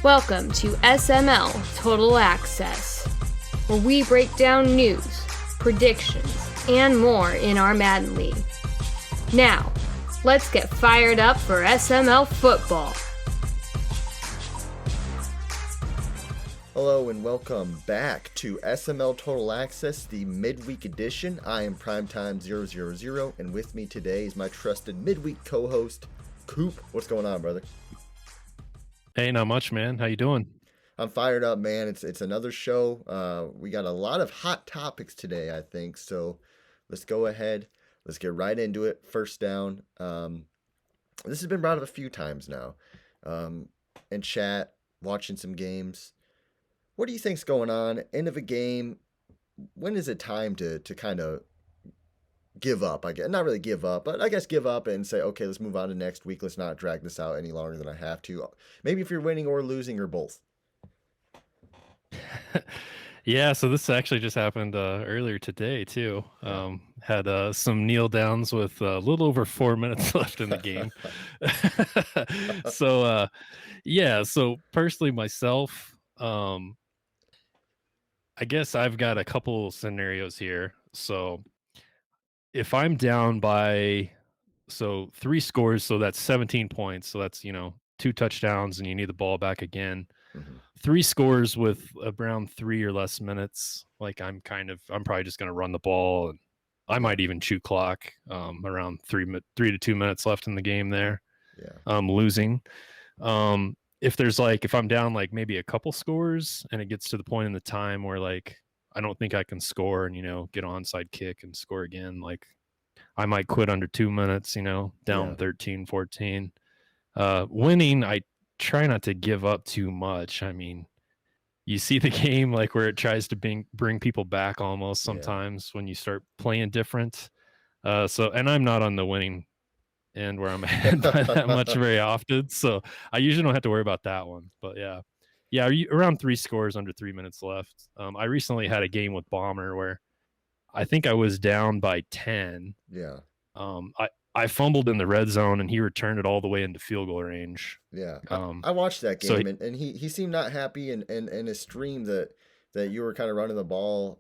Welcome to SML Total Access, where we break down news, predictions, and more in our Madden League. Now, let's get fired up for SML football. Hello and welcome back to SML Total Access, the midweek edition. I am Primetime000, and with me today is my trusted midweek co-host, Coop. What's going on, brother? Hey, not much, man. How you doing? I'm fired up, man. It's another show. We got a lot of hot topics today, I think. So let's go ahead. Let's get right into it. First down. This has been brought up a few times now. In chat, watching some games. What do you think's going on? End of a game. When is it time to kind of give up? I guess not really give up, but I guess give up and say, okay, let's move on to next week. Let's not drag this out any longer than I have to. Maybe if you're winning or losing or both. Yeah, so this actually just happened earlier today too. Had some kneel downs with a little over 4 minutes left in the game. So so personally myself, I guess I've got a couple scenarios here. So if I'm down by 3 scores, so that's 17 points. So that's, 2 touchdowns and you need the ball back again. Mm-hmm. 3 scores with around 3 or less minutes. Like I'm probably just going to run the ball, and I might even chew clock around 3 to 2 minutes left in the game there. Yeah. Losing. If I'm down like maybe a couple scores and it gets to the point in the time where like I don't think I can score and get an onside kick and score again, like I might quit under 2 minutes, down 13, 14. Winning, I try not to give up too much. I mean, you see the game like where it tries to bring people back almost sometimes when you start playing different. And I'm not on the winning end where I'm ahead by that much very often. So I usually don't have to worry about that one. But yeah, around 3 scores under 3 minutes left. I recently had a game with Bomber where I think I was down by 10. Yeah. I fumbled in the red zone and he returned it all the way into field goal range. Yeah. I watched that game and he seemed not happy in his stream that you were kind of running the ball.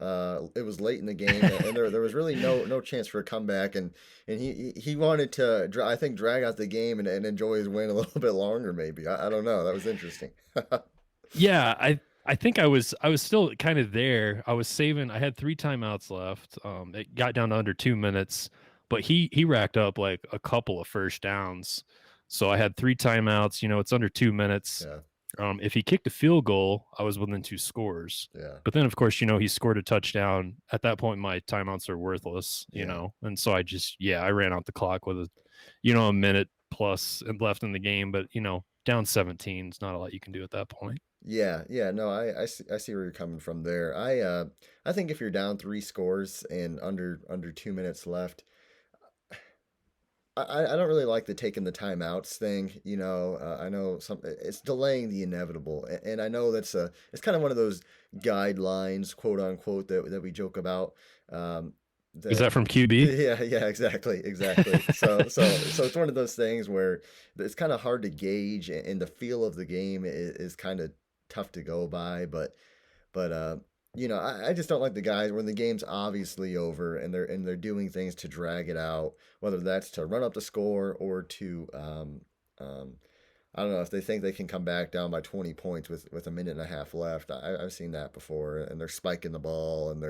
It was late in the game and there was really no chance for a comeback, and he wanted to I think drag out the game and enjoy his win a little bit longer maybe. I don't know. That was interesting. Yeah, I think I was still kind of there. I was saving. I had 3 timeouts left. It got down to under 2 minutes, but he racked up like a couple of first downs. So I had 3 timeouts. It's under 2 minutes. Yeah. If he kicked a field goal, I was within 2 scores. Yeah. But then, of course, he scored a touchdown. At that point, my timeouts are worthless. And so I ran out the clock with a minute plus left in the game. But down 17 is not a lot you can do at that point. Yeah, no, I see where you're coming from there. I think if you're down 3 scores and under 2 minutes left, I don't really like the taking the timeouts thing. I know it's delaying the inevitable, and I know it's kind of one of those guidelines, quote unquote, that we joke about. Is that from QB? Yeah, exactly. So it's one of those things where it's kind of hard to gauge, and the feel of the game is kind of tough to go by, but I just don't like the guys when the game's obviously over and they're doing things to drag it out, whether that's to run up the score or to I don't know, if they think they can come back down by 20 points with a minute and a half left. I've seen that before, and they're spiking the ball and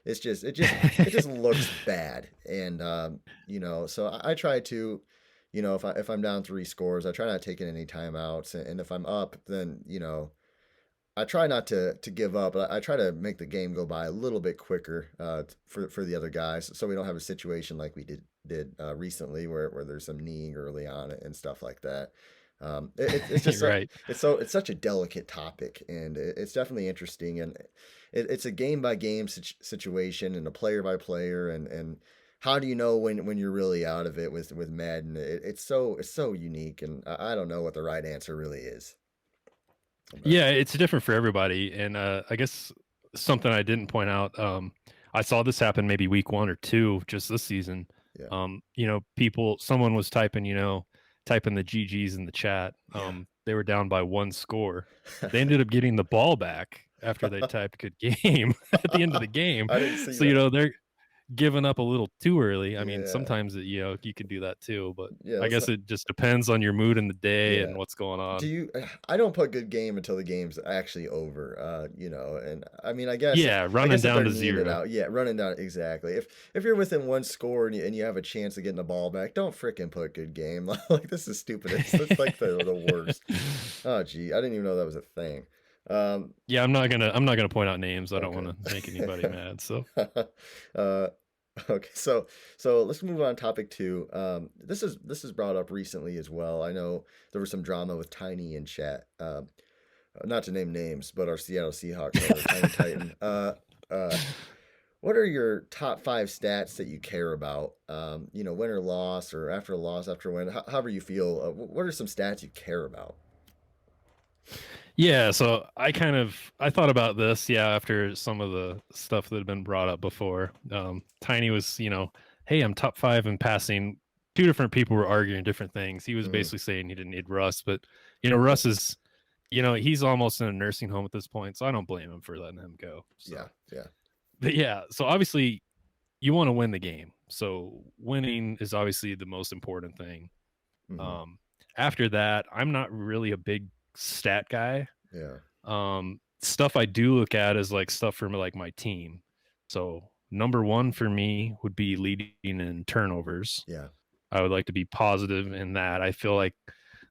it just looks bad, and so I try to. If I'm down 3 scores, I try not taking any timeouts, and if I'm up, then I try not to give up, but I try to make the game go by a little bit quicker for the other guys, so we don't have a situation like we did recently where there's some kneeing early on and stuff like that. It's just right. It's such a delicate topic, and it's definitely interesting, and it's a game by game situation and a player by player, and how do you know when you're really out of it with Madden? It's so unique, and I don't know what the right answer really is. Yeah, it's different for everybody. And I guess something I didn't point out, I saw this happen maybe week 1 or 2 just this season. Yeah. Someone was typing the GGs in the chat. they were down by 1 score. They ended up getting the ball back after they typed "good game" at the end of the game. I didn't see So, that. they're giving up a little too early. I mean, Yeah. sometimes, you can do that too, but Yeah, I that's guess not, it just depends on your mood in the day yeah. and what's going Do on. you I don't put good game until the game's actually over. And I mean, Yeah, I running guess if down they're to kneeing it 0. out, yeah, running down exactly. If you're within one score and you have a chance of getting the ball back, don't freaking put good game. Like this is stupid. It's like the worst. Oh gee, I didn't even know that was a thing. Um, Yeah, I'm not gonna point out names. I don't okay. wanna make anybody mad, so uh, okay, so let's move on to topic two. This is brought up recently as well. I know there was some drama with Tiny in chat. Not to name names, but our Seattle Seahawks owner, Tiny Titan. Uh, what are your top 5 stats that you care about? Win or loss, or after a loss, after a win, however you feel. What are some stats you care about? Yeah, so I thought about this, yeah, after some of the stuff that had been brought up before. Tiny was, hey, I'm top 5 in passing. 2 different people were arguing different things. He was Mm, basically saying he didn't need Russ, but Russ is, he's almost in a nursing home at this point, so I don't blame him for letting him go. yeah, So, yeah. but yeah, so obviously you want to win the game. So winning is obviously the most important thing. Hmm. Um, After that, I'm not really a big stat guy. Yeah, Stuff I do look at is like stuff from like my team. So number 1 for me would be leading in turnovers. yeah, I would like to be positive in that. I feel like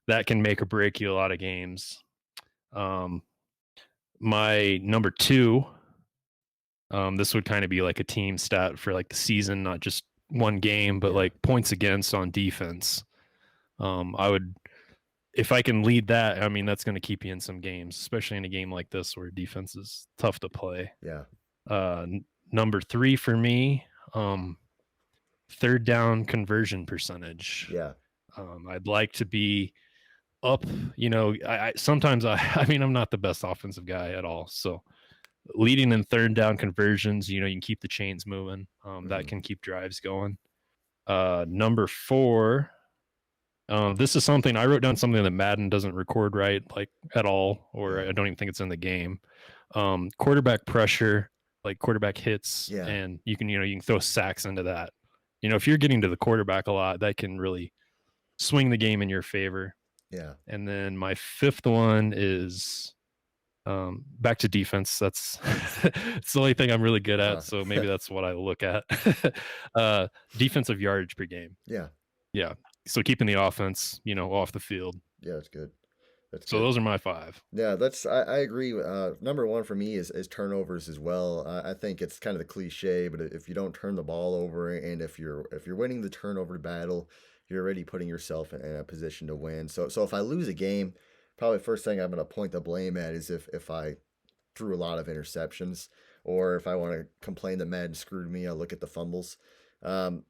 that can make or break you a lot of games. Um, my number 2, this would kind of be like a team stat for like the season, not just one game, but yeah, like points against on defense. I would, if I can lead that, I mean, that's going to keep you in some games, especially in a game like this where defense is tough to play. yeah, Number 3 for me, third down conversion percentage. yeah, I'd like to be up. I sometimes I mean, I'm not the best offensive guy at all, so leading in third down conversions, you can keep the chains moving. That hmm, can keep drives going. Number 4, this is something I wrote down, something that Madden doesn't record right, like at all, or yeah, I don't even think it's in the game. Quarterback pressure, like quarterback hits, yeah, and you can throw sacks into that. If you're getting to the quarterback a lot, that can really swing the game in your favor. yeah. And then my 5th one is back to defense. That's it's the only thing I'm really good at, Huh. so maybe that's what I look at. Defensive yardage per game. Yeah, Yeah. So keeping the offense, off the field. yeah, that's good. That's So good. those are my 5. Yeah, I agree. Number one for me is turnovers as well. I think it's kind of the cliche, but if you don't turn the ball over and if you're winning the turnover battle, you're already putting yourself in a position to win. So if I lose a game, probably first thing I'm going to point the blame at is if I threw a lot of interceptions, or if I want to complain that Madden screwed me, I'll look at the fumbles. Um,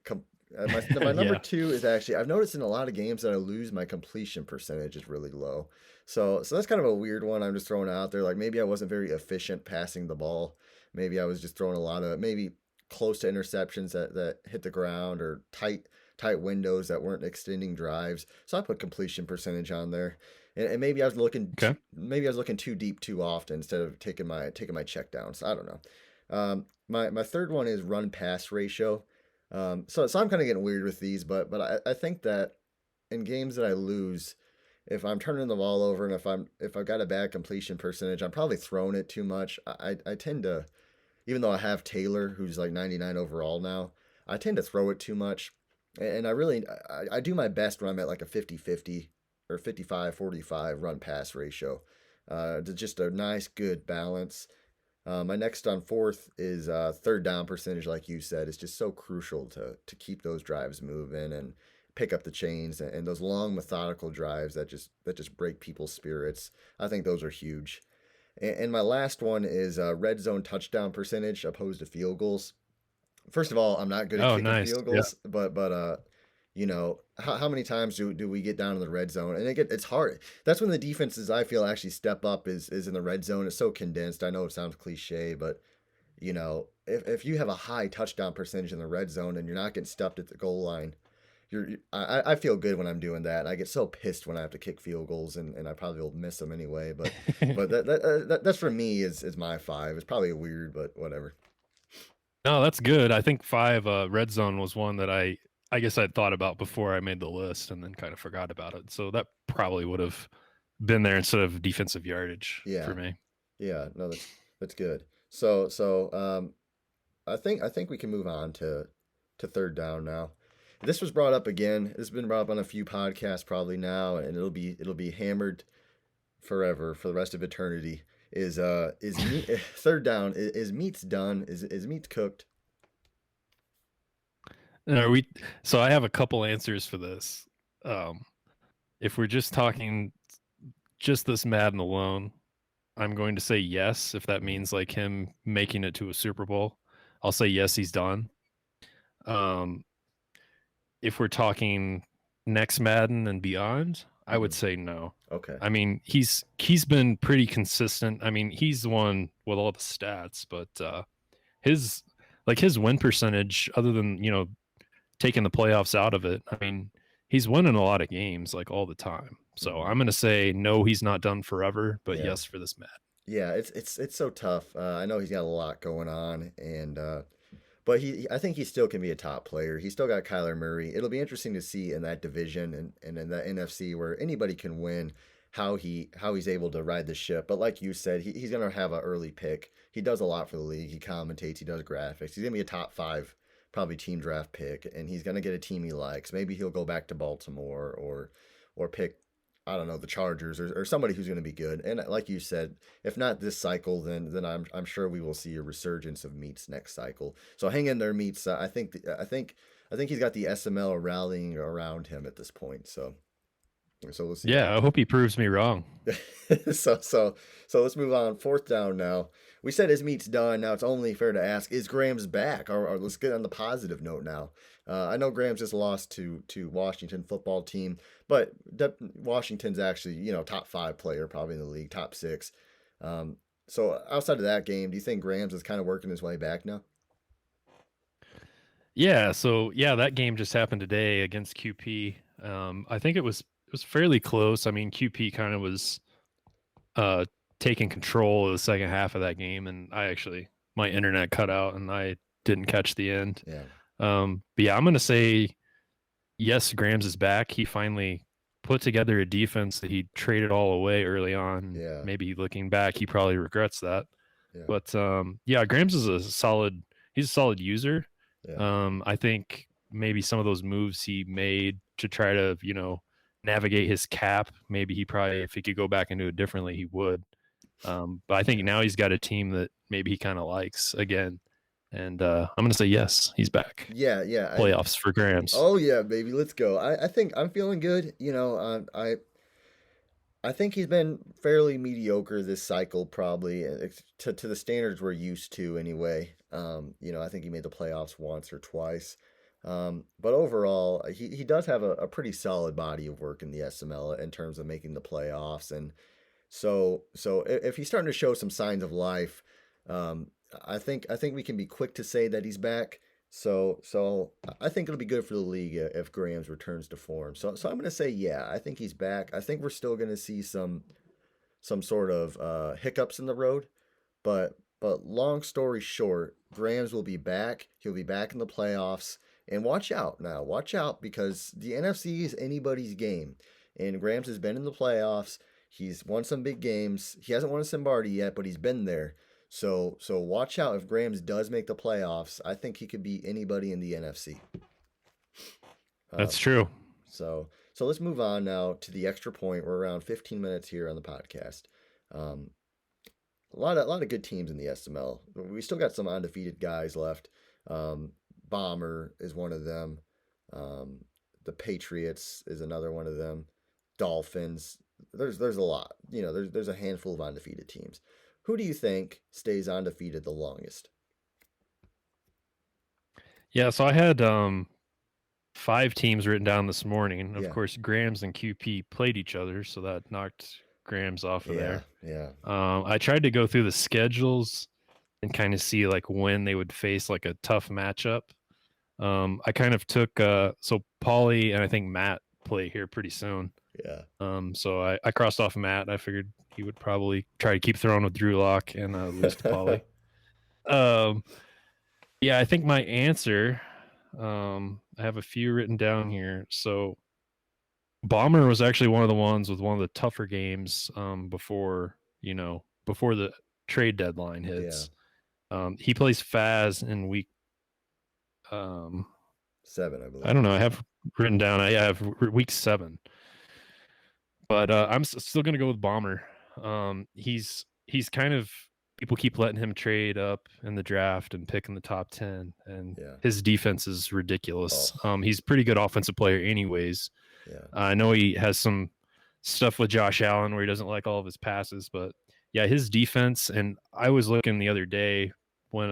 com- my number Yeah. 2 is actually, I've noticed in a lot of games that I lose, my completion percentage is really low. So that's kind of a weird one. I'm just throwing out there. Like maybe I wasn't very efficient passing the ball. Maybe I was just throwing a lot of maybe close to interceptions that hit the ground, or tight windows that weren't extending drives. So I put completion percentage on there. And maybe I was looking Okay. too deep too often instead of taking my check downs. I don't know. My third one is run pass ratio. So I'm kind of getting weird with these, but I think that in games that I lose, if I'm turning the ball over and if I've got a bad completion percentage, I'm probably throwing it too much. I tend to, even though I have Taylor, who's like 99 overall now, I tend to throw it too much. And I do my best when I'm at like a 50-50 or 55-45 run pass ratio. To just a nice, good balance. My next on fourth is third down percentage, like you said. It's just so crucial to keep those drives moving and pick up the chains, and those long methodical drives that just break people's spirits. I think those are huge. And my last one is red zone touchdown percentage opposed to field goals. First of all, I'm not good at Oh, kicking nice. field Yeah. goals, but how many times do we get down in the red zone? And it's hard. That's when the defenses, I feel, actually step up is in the red zone. It's so condensed. I know it sounds cliche, but if you have a high touchdown percentage in the red zone and you're not getting stuffed at the goal line, I feel good when I'm doing that. I get so pissed when I have to kick field goals, and I probably will miss them anyway. But that's for me is my 5. It's probably weird, but whatever. No, that's good. I think 5 red zone was one that I guess I'd thought about before I made the list and then kind of forgot about it. So that probably would have been there instead of defensive yardage Yeah, for me. yeah, no, that's good. So I think we can move on to third down now. This was brought up again. This has been brought up on a few podcasts probably now, and it'll be hammered forever for the rest of eternity. Is meat, third down? Is meats done? Is meats cooked? And are we? So I have a couple answers for this. If we're just talking just this Madden alone, I'm going to say yes. If that means like him making it to a Super Bowl, I'll say yes, he's done. If we're talking next Madden and beyond, I would say no. Okay. I mean, he's been pretty consistent. I mean, he's the one with all the stats, but his win percentage, other than taking the playoffs out of it, I mean, he's winning a lot of games like all the time. So I'm gonna say no, he's not done forever, but yes for this Madden. Yeah, it's so tough. I know he's got a lot going on, and but I think he still can be a top player. He's still got Kyler Murray. It'll be interesting to see in that division and in the NFC where anybody can win how he's able to ride the ship. But like you said, he's gonna have an early pick. He does a lot for the league. He commentates. He does graphics. He's gonna be a top 5 probably team draft pick, and he's gonna get a team he likes. Maybe he'll go back to Baltimore or pick, I don't know, the Chargers or somebody who's going to be good. And like you said, if not this cycle, then I'm sure we will see a resurgence of Meats next cycle. So hang in there, Meats. I think he's got the SML rallying around him at this point. So we'll see. Yeah, I hope he proves me wrong. so let's move on. Fourth down now. We said his Meat's done. Now it's only fair to ask, is Graham's back? Or let's get on the positive note now. I know Graham's just lost to Washington football team, but Washington's actually, top 5 player probably in the league, top 6. So outside of that game, do you think Graham's is kind of working his way back now? Yeah, so that game just happened today against QP. I think it was fairly close. I mean, QP kind of was taking control of the second half of that game, and my internet cut out and I didn't catch the end. Yeah. But yeah, I'm gonna say yes, Grams is back. He finally put together a defense that he traded all away early on. Yeah. Maybe looking back, he probably regrets that. Yeah. But Grams is he's a solid user. Yeah. I think maybe some of those moves he made to try to, navigate his cap, maybe if he could go back and do it differently, he would. But I think now he's got a team that maybe he kind of likes again. And I'm going to say yes, he's back. Yeah. Playoffs for Grams. Oh, yeah, baby. Let's go. I think I'm feeling good. I think he's been fairly mediocre this cycle, probably to the standards we're used to anyway. I think he made the playoffs once or twice. But overall, he does have a pretty solid body of work in the SML in terms of making the playoffs. And so if he's starting to show some signs of life, I think we can be quick to say that he's back. So I think it'll be good for the league if Grams returns to form. So I'm going to say, yeah, I think he's back. I think we're still going to see some sort of hiccups in the road, but long story short, Grams will be back. He'll be back in the playoffs. And watch out now. Watch out, because the NFC is anybody's game. And Grams has been in the playoffs. He's won some big games. He hasn't won a Simbardi yet, but he's been there. So watch out if Grams does make the playoffs. I think he could beat anybody in the NFC. That's true. So let's move on now to the extra point. We're around 15 minutes here on the podcast. A lot of good teams in the SML. We still got some undefeated guys left. Bomber is one of them. The Patriots is another one of them. Dolphins. There's a lot. There's a handful of undefeated teams. Who do you think stays undefeated the longest? Yeah, so I had 5 teams written down this morning. Of course, Grams and QP played each other, so that knocked Grams off of there. Yeah. I tried to go through the schedules and kind of see like when they would face like a tough matchup. I kind of took so Paulie and I think Matt play here pretty soon. Yeah. So I crossed off Matt. I figured he would probably try to keep throwing with Drew Lock and lose to Paulie. Yeah, I think my answer. I have a few written down here. So Bomber was actually one of the ones with one of the tougher games before the trade deadline hits. He plays Faz in week 7, I believe. I don't know. I have written down. I have week 7, but I'm still gonna go with Bomber. He's kind of, people keep letting him trade up in the draft and pick in the top 10, and his defense is ridiculous. He's a pretty good offensive player, anyways. I know he has some stuff with Josh Allen where he doesn't like all of his passes, but yeah, his defense. And I was looking the other day when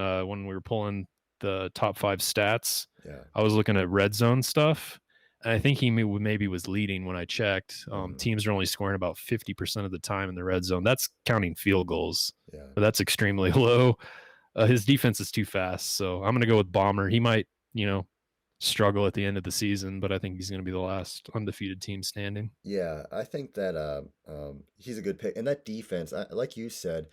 we were pulling the top 5 stats. I was looking at red zone stuff, and I think he maybe was leading when I checked. Teams are only scoring about 50% of the time in the red zone. That's counting field goals. But that's extremely low. His defense is too fast, so I'm going to go with Bomber. He might, struggle at the end of the season, but I think he's going to be the last undefeated team standing. Yeah, I think that he's a good pick. And that defense, like you said,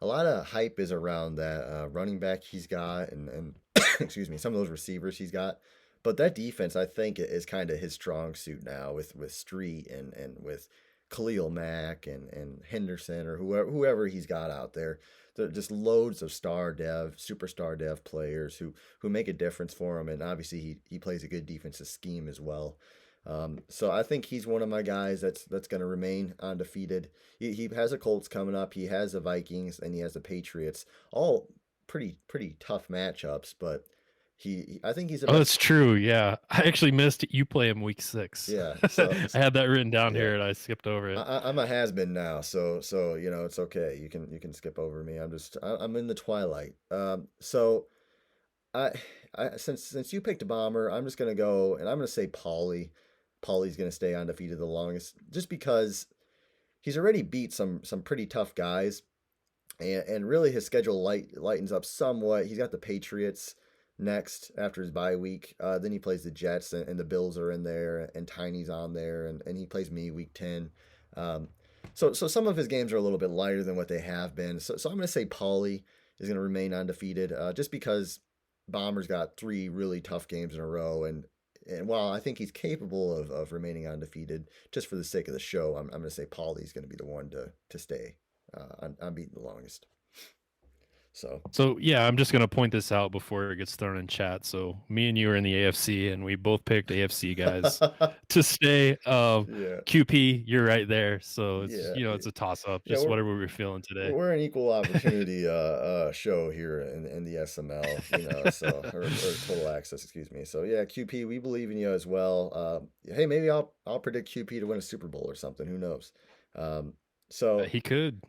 a lot of hype is around that running back he's got and excuse me, some of those receivers he's got. But that defense, I think, is kind of his strong suit now with Street and with Khalil Mack and Henderson or whoever he's got out there. There are just loads of superstar dev players who make a difference for him, and obviously he plays a good defensive scheme as well. So I think he's one of my guys that's going to remain undefeated. He has a Colts coming up, he has the Vikings, and he has the Patriots. All pretty tough matchups, but I think he's. That's true. Yeah, I actually missed you play him week 6. Yeah, so I had that written down here and I skipped over it. I'm a has-been now, so it's okay. You can skip over me. I'm in the twilight. So I since you picked a Bomber, I'm just gonna go and I'm gonna say Paulie. Paulie's gonna stay undefeated the longest, just because he's already beat some pretty tough guys, and really his schedule lightens up somewhat. He's got the Patriots next after his bye week. Then he plays the Jets, and the Bills are in there, and Tiny's on there, and he plays me week 10. So some of his games are a little bit lighter than what they have been. So I'm going to say Paulie is going to remain undefeated, just because Bomber's got 3 really tough games in a row, and while I think he's capable of remaining undefeated, just for the sake of the show, I'm going to say Paulie's going to be the one to stay unbeaten the longest. So yeah, I'm just gonna point this out before it gets thrown in chat. So me and you are in the AFC, and we both picked AFC guys to stay. QP, you're right there. So it's it's a toss up. Just whatever we were feeling today. We're an equal opportunity show here in the SML, so or Total Access, excuse me. So yeah, QP, we believe in you as well. Hey, maybe I'll predict QP to win a Super Bowl or something. Who knows? So he could.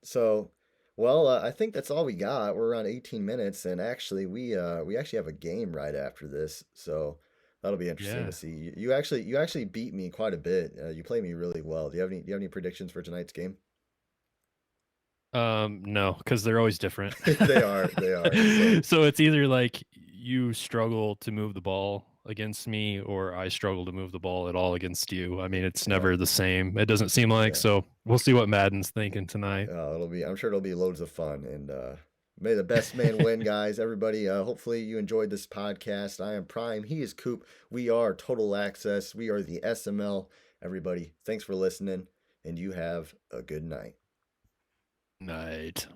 So. Well, I think that's all we got. We're around 18 minutes, and actually, we actually have a game right after this, so that'll be interesting to see. You actually beat me quite a bit. You play me really well. Do you have any predictions for tonight's game? No, because they're always different. They are. So it's either like you struggle to move the ball against me, or I struggle to move the ball at all against you. I mean, it's never the same. It doesn't seem like. So we'll see what Madden's thinking tonight. I'm sure it'll be loads of fun, and may the best man win, guys. Everybody, hopefully you enjoyed this podcast. I am Prime. He is Coop. We are Total Access. We are the SML. Everybody, thanks for listening, and you have a good night. Night.